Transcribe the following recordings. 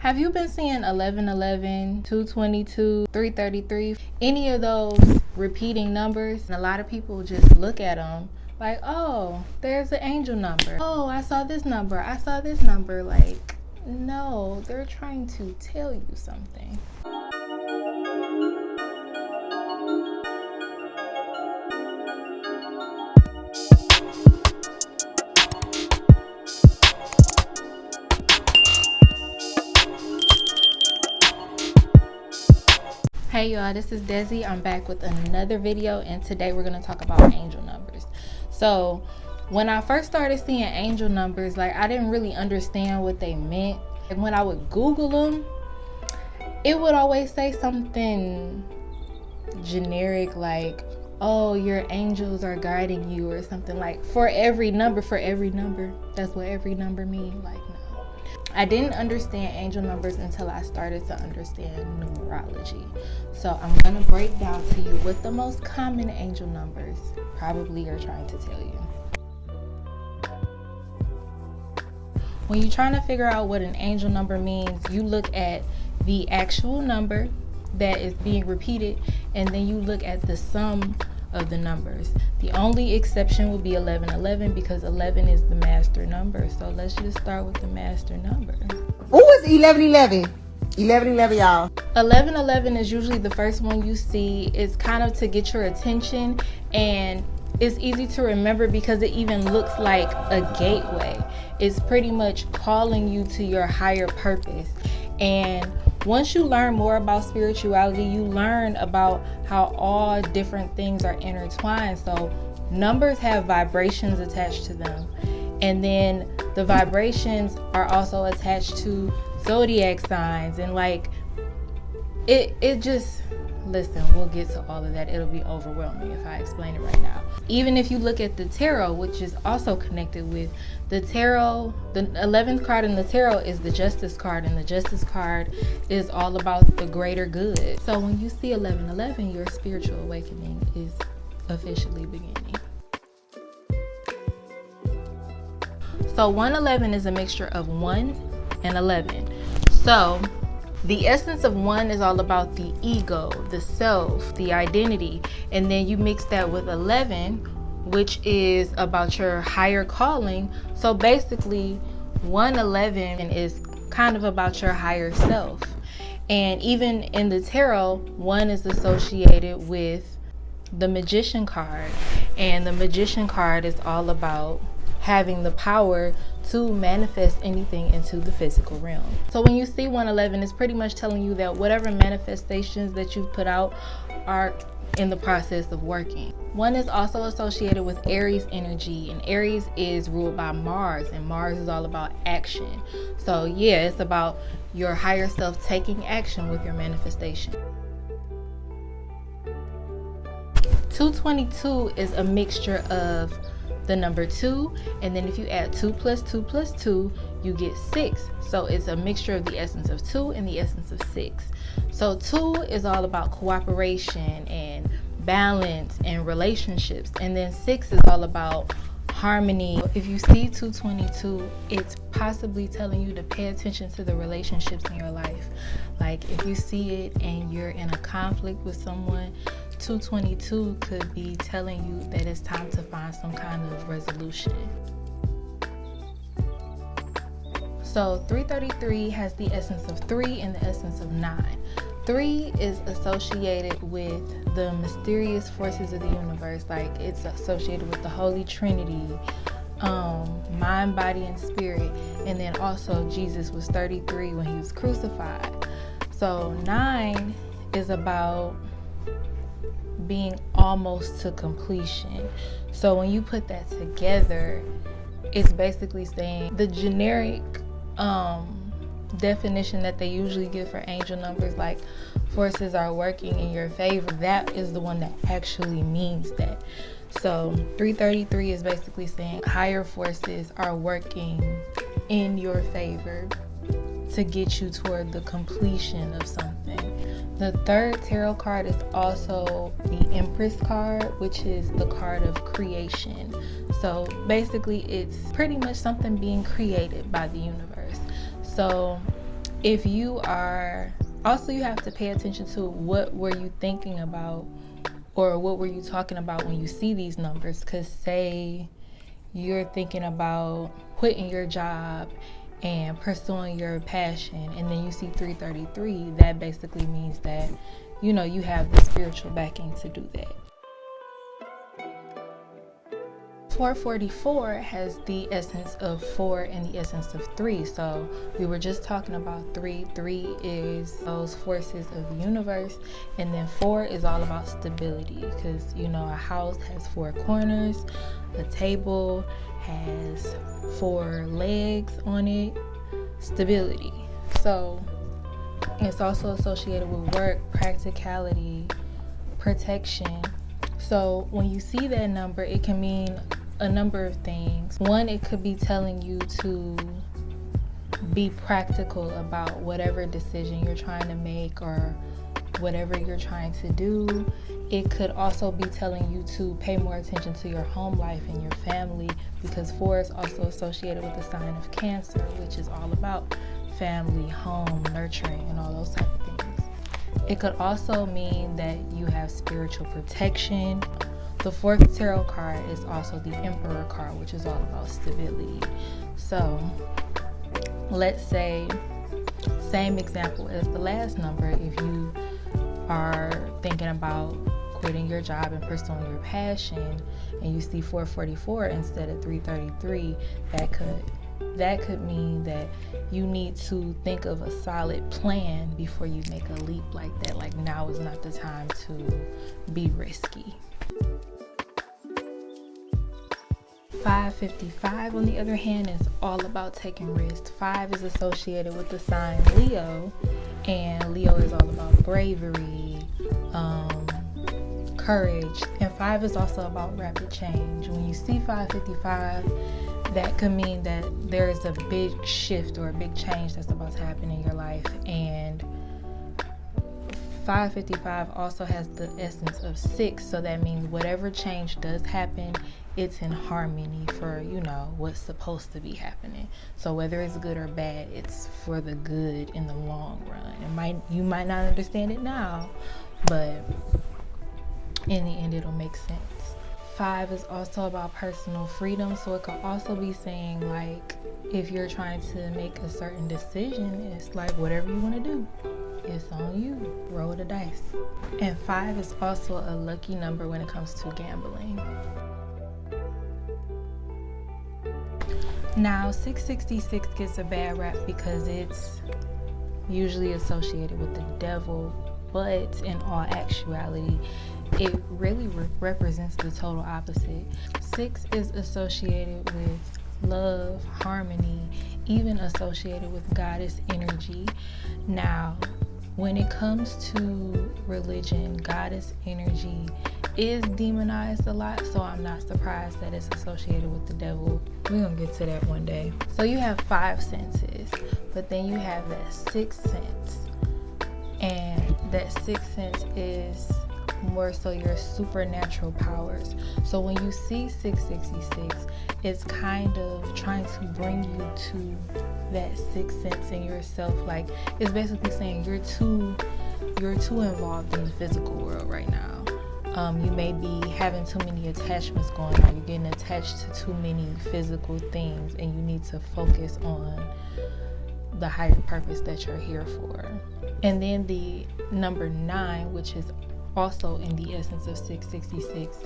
Have you been seeing 1111, 222, 333? Any of those repeating numbers? And a lot of people just look at them like, oh, there's an angel number. Oh, I saw this number. I saw this number. Like, no, they're trying to tell you something. Hey y'all, this is Desi. I'm back with another video, and today we're going to talk about angel numbers. So when I first started seeing angel numbers, like, I didn't really understand what they meant. And when I would Google them, it would always say something generic like, oh, your angels are guiding you, or something like for every number. That's what every number means. Like, no. I didn't understand angel numbers until I started to understand numerology. So I'm going to break down to you what the most common angel numbers probably are trying to tell you. When you're trying to figure out what an angel number means, you look at the actual number that is being repeated, and then you look at the sum of the numbers. The only exception will be 1111 because 11 is the master number. So let's just start with the master number. Who is 1111? 1111, y'all. 1111 is usually the first one you see. It's kind of to get your attention, and it's easy to remember because it even looks like a gateway. It's pretty much calling you to your higher purpose. And once you learn more about spirituality, you learn about how all different things are intertwined. So numbers have vibrations attached to them. And then the vibrations are also attached to zodiac signs. And like, it just, listen, we'll get to all of that. It'll be overwhelming if I explain it right now. Even if you look at the tarot, which is also connected with the tarot, the 11th card in the tarot is the justice card, and the justice card is all about the greater good. So when you see 1111, your spiritual awakening is officially beginning. So 111 is a mixture of 1 and 11. So the essence of 1 is all about the ego, the self, the identity. And then you mix that with 11, which is about your higher calling. So basically, 111 is kind of about your higher self. And even in the tarot, 1 is associated with the magician card. And the magician card is all about having the power to manifest anything into the physical realm. So when you see 111, it's pretty much telling you that whatever manifestations that you've put out are in the process of working. 1 is also associated with Aries energy, and Aries is ruled by Mars, and Mars is all about action. So yeah, it's about your higher self taking action with your manifestation. 222 is a mixture of the number 2, and then if you add 2 plus 2 plus 2, you get 6. So it's a mixture of the essence of 2 and the essence of 6. So 2 is all about cooperation and balance and relationships, and then 6 is all about harmony. If you see 222, it's possibly telling you to pay attention to the relationships in your life. Like, if you see it and you're in a conflict with someone, 222 could be telling you that it's time to find some kind of resolution. So 333 has the essence of 3 and the essence of 9. 3 is associated with the mysterious forces of the universe. Like, it's associated with the Holy Trinity, mind, body, and spirit. And then also Jesus was 33 when he was crucified. So 9 is about being almost to completion. So when you put that together, it's basically saying the generic definition that they usually give for angel numbers, like forces are working in your favor, that is the one that actually means that. So 333 is basically saying higher forces are working in your favor to get you toward the completion of something. The third tarot card is also the Empress card, which is the card of creation. So basically, it's pretty much something being created by the universe. So If you are, also you have to pay attention to what were you thinking about, or what were you talking about when you see these numbers. Because say you're thinking about quitting your job and pursuing your passion, and then you see 333, that basically means that, you know, you have the spiritual backing to do that. 444 has the essence of 4 and the essence of 3. So we were just talking about 3. 3 is those forces of the universe, and then 4 is all about stability, because you know, a house has 4 corners, a table has 4 legs on it, stability. So it's also associated with work, practicality, protection. So when you see that number, it can mean a number of things. One, it could be telling you to be practical about whatever decision you're trying to make or whatever you're trying to do. It could also be telling you to pay more attention to your home life and your family, because 4 is also associated with the sign of Cancer, which is all about family, home, nurturing, and all those type of things. It could also mean that you have spiritual protection. The 4th tarot card is also the Emperor card, which is all about stability. So let's say, same example as the last number, if you are thinking about quitting your job and pursuing your passion, and you see 444 instead of 333, that could mean that you need to think of a solid plan before you make a leap like that. Like, now is not the time to be risky. 555, on the other hand, is all about taking risks. 5 is associated with the sign Leo, and Leo is all about bravery, courage, and 5 is also about rapid change. When you see 555, that could mean that there is a big shift or a big change that's about to happen in your life. And 555 also has the essence of 6, so that means whatever change does happen, it's in harmony for, you know, what's supposed to be happening. So whether it's good or bad, it's for the good in the long run. You might not understand it now, but in the end it'll make sense. 5 is also about personal freedom, so it could also be saying, like, if you're trying to make a certain decision, it's like, whatever you want to do, it's on you. Roll the dice. And 5 is also a lucky number when it comes to gambling. Now, 666 gets a bad rap because it's usually associated with the devil, but in all actuality, it really represents the total opposite. 6 is associated with love, harmony, even associated with goddess energy. Now, when it comes to religion, goddess energy is demonized a lot, so I'm not surprised that it's associated with the devil. We're gonna get to that one day. So you have 5 senses, but then you have that 6th sense, and that 6th sense is more so your supernatural powers. So when you see 666, it's kind of trying to bring you to that 6th sense in yourself. Like, it's basically saying you're too involved in the physical world right now. You may be having too many attachments going on. You're getting attached to too many physical things, and you need to focus on the higher purpose that you're here for. And then the number 9, which is also in the essence of 666,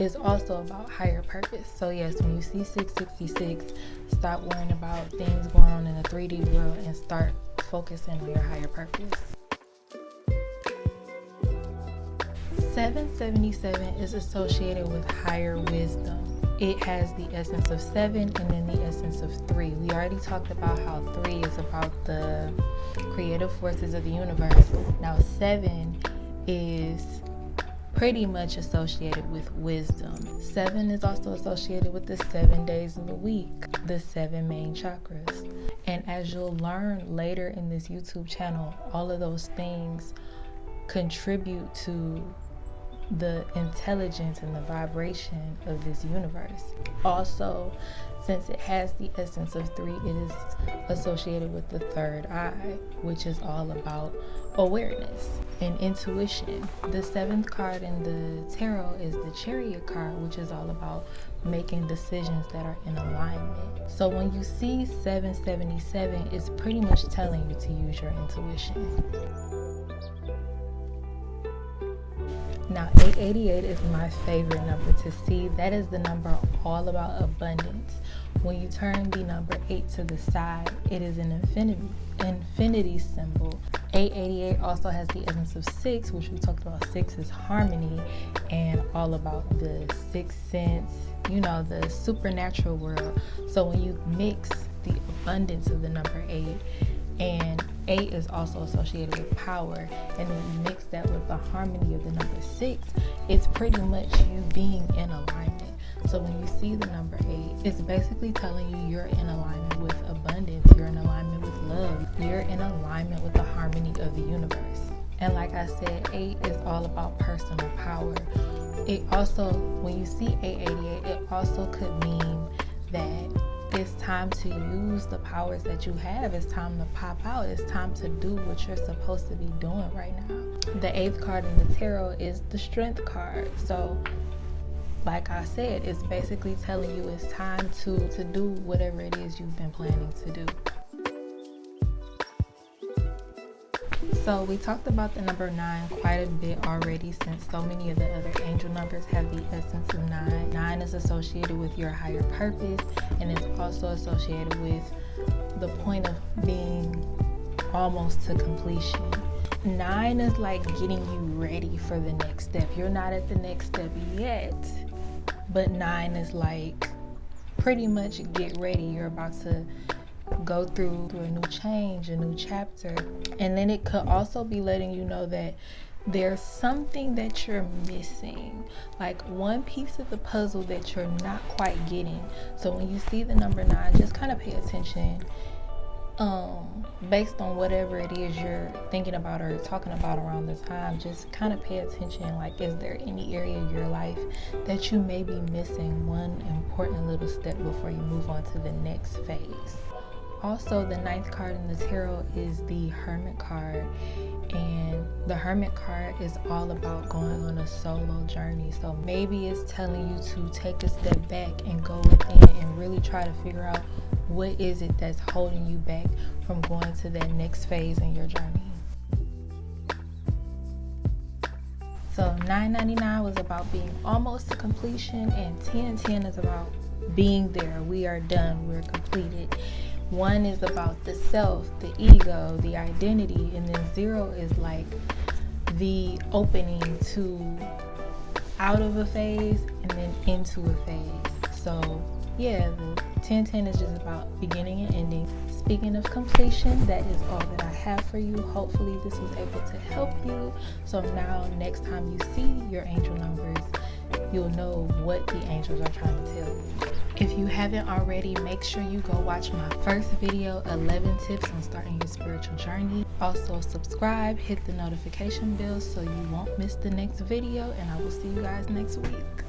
is also about higher purpose. So yes, when you see 666, stop worrying about things going on in the 3D world and start focusing on your higher purpose. 777 is associated with higher wisdom. It has the essence of 7 and then the essence of 3. We already talked about how 3 is about the creative forces of the universe. Now 7 is pretty much associated with wisdom. 7 is also associated with the 7 days of the week, the 7 main chakras. And as you'll learn later in this YouTube channel, all of those things contribute to the intelligence and the vibration of this universe. Also, since it has the essence of 3, it is associated with the third eye, which is all about awareness and intuition. The 7th card in the tarot is the Chariot card, which is all about making decisions that are in alignment. So when you see 777, it's pretty much telling you to use your intuition. Now 888 is my favorite number to see. That is the number all about abundance. When you turn the number 8 to the side, it is an infinity symbol. 888 also has the essence of 6, which we talked about. 6 is harmony and all about the sixth sense, you know, the supernatural world. So when you mix the abundance of the number 8, and 8 is also associated with power, and when you mix that with the harmony of the number 6, it's pretty much you being in alignment. So when you see the number 8, it's basically telling you you're in alignment with abundance, you're in alignment with love, you're in alignment with the harmony of the universe. And like I said, 8 is all about personal power. It also, when you see 888, it also could mean that it's time to use the powers that you have. It's time to pop out. It's time to do what you're supposed to be doing right now. The 8th card in the tarot is the Strength card. So like I said, it's basically telling you it's time to do whatever it is you've been planning to do. So we talked about the number 9 quite a bit already, since so many of the other angel numbers have the essence of 9. 9 is associated with your higher purpose, and it's also associated with the point of being almost to completion. 9 is like getting you ready for the next step. You're not at the next step yet, but 9 is like pretty much get ready. You're about to go through a new change, a new chapter. And then it could also be letting you know that there's something that you're missing, like one piece of the puzzle that you're not quite getting. So when you see the number 9, just kind of pay attention based on whatever it is you're thinking about or talking about around this time. Just kind of pay attention, like, is there any area of your life that you may be missing one important little step before you move on to the next phase. Also, the 9th card in the tarot is the Hermit card, and the Hermit card is all about going on a solo journey. So maybe it's telling you to take a step back and go within and really try to figure out what is it that's holding you back from going to that next phase in your journey. So 999 was about being almost to completion, and 1010 is about being there. We are done, we're completed. 1 is about the self, the ego, the identity, and then 0 is like the opening to out of a phase and then into a phase. So yeah, the 1010 is just about beginning and ending. Speaking of completion, that is all that I have for you. Hopefully this was able to help you. So now next time you see your angel numbers, you'll know what the angels are trying to tell you. If you haven't already, make sure you go watch my first video, 11 tips on starting your spiritual journey. Also subscribe, hit the notification bell so you won't miss the next video, and I will see you guys next week.